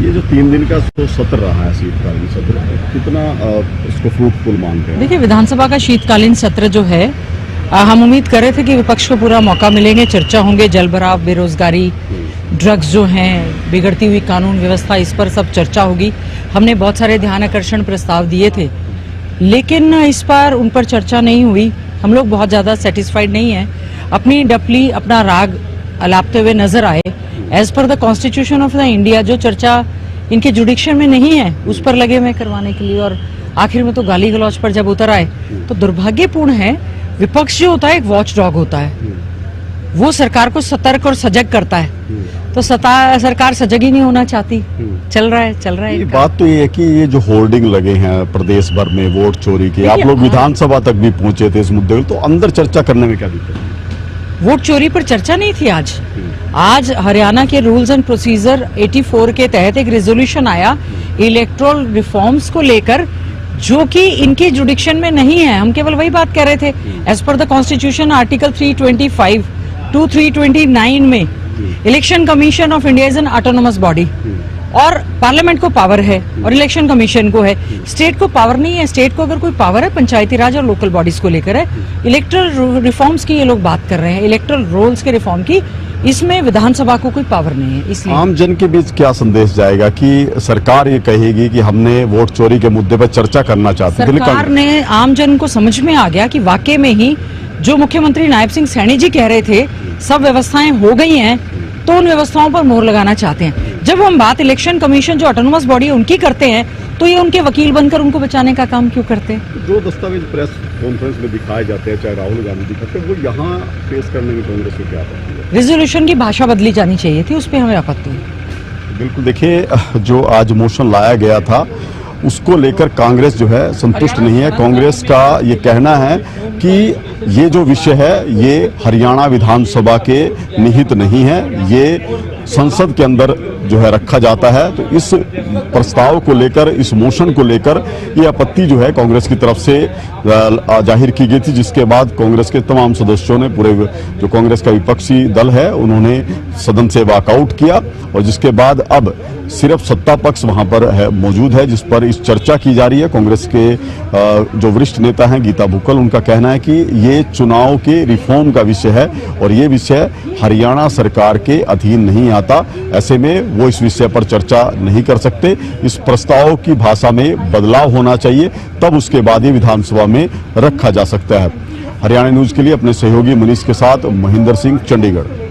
ये जो 3 दिन का सत्र रहा है, शीतकालीन सत्र, कितना इसको फ्रूटफुल मानते हैं? देखिए, विधानसभा का शीतकालीन सत्र जो है, हम उम्मीद कर रहे थे कि विपक्ष को पूरा मौका मिलेंगे, चर्चा होंगे, जलभराव, बेरोजगारी, ड्रग्स जो हैं, बिगड़ती हुई कानून व्यवस्था, इस पर सब चर्चा होगी। हमने बहुत सारे ध्यान आकर्षण प्रस्ताव दिए थे, लेकिन इस बार उन पर चर्चा नहीं हुई। हम लोग बहुत ज्यादा सेटिस्फाइड नहीं है। अपनी डपली, अपना राग अलापते हुए नजर आए। As per the Constitution of the India जो चर्चा इनके जुडिक्शन में नहीं है, उस पर लगे हुए करवाने के लिए, और आखिर में तो गाली गलौज पर जब उतर आए तो दुर्भाग्यपूर्ण है। विपक्ष जो होता है एक वॉच डॉग होता है, वो सरकार को सतर्क और सजग करता है, तो सरकार सजग ही नहीं होना चाहती। चल रहा है। बात तो ये है कि ये जो होर्डिंग लगे हैं प्रदेश भर में वोट चोरी के, आप लोग विधानसभा तक भी पहुंचे थे इस मुद्दे को, तो अंदर चर्चा करने में क्या दिक्कत है? वोट चोरी पर चर्चा नहीं थी आज हरियाणा के रूल्स एंड प्रोसीजर 84 के तहत एक रेजोल्यूशन आया इलेक्टोरल रिफॉर्म्स को लेकर, जो कि इनके जुडिक्शन में नहीं है। हम केवल वही बात कह रहे थे। As per the constitution article 325 to 329 में election commission of India is an autonomous body, और पार्लियामेंट को पावर है और इलेक्शन कमीशन को है, स्टेट को पावर नहीं है। स्टेट को अगर कोई पावर है पंचायती राज और लोकल बॉडीज को लेकर है। इलेक्टोरल रिफॉर्म्स की ये लोग बात कर रहे हैं, इलेक्टोरल रोल्स के रिफॉर्म की, इसमें विधानसभा को कोई पावर नहीं है। इसलिए आम जन के बीच क्या संदेश जाएगा कि सरकार ये कहेगी कि हमने वोट चोरी के मुद्दे पर चर्चा करना चाहती थी, सरकार ने, आम जन को समझ में आ गया कि वाकई में ही जो मुख्यमंत्री नायब सिंह सैनी जी कह रहे थे, सब व्यवस्थाएं हो गई हैं, तो उन व्यवस्थाओं पर मोहर लगाना चाहते हैं। जब हम बात इलेक्शन कमीशन जो ऑटोनोमस बॉडी है उनकी करते हैं, तो ये उनके वकील बनकर उनको बचाने का काम क्यों करते हैं? जो दस्तावेज प्रेस कॉन्फ्रेंस में दिखाए जाते हैं, चाहे राहुल गांधी दिखाते हैं, वो यहाँ पेश करने में कांग्रेस को क्या आपत्ति है? रेजोल्यूशन की भाषा बदली जानी चाहिए थी, उस पर हमें आपत्ति है। बिल्कुल, देखिए, जो आज मोशन लाया गया था उसको लेकर कांग्रेस जो है संतुष्ट नहीं है। कांग्रेस का ये कहना है कि ये जो विषय है ये हरियाणा विधानसभा के निहित नहीं है, ये संसद के अंदर जो है रखा जाता है। तो इस प्रस्ताव को लेकर, इस मोशन को लेकर ये आपत्ति जो है कांग्रेस की तरफ से जाहिर की गई थी, जिसके बाद कांग्रेस के तमाम सदस्यों ने, पूरे जो कांग्रेस का विपक्षी दल है, उन्होंने सदन से वॉकआउट किया, और जिसके बाद अब सिर्फ सत्ता पक्ष वहां पर है, मौजूद है, जिस पर इस चर्चा की जा रही है। कांग्रेस के जो वरिष्ठ नेता हैं गीता भुक्कल, उनका कहना है कि ये चुनाव के रिफॉर्म का विषय है और ये विषय हरियाणा सरकार के अधीन नहीं आता। ऐसे में वो इस विषय पर चर्चा नहीं कर सकते। इस प्रस्ताव की भाषा में बदलाव होना चाहिए, तब उसके बाद ये विधानसभा में रखा जा सकता है। हरियाणा न्यूज के लिए अपने सहयोगी मनीष के साथ महेंद्र सिंह, चंडीगढ़।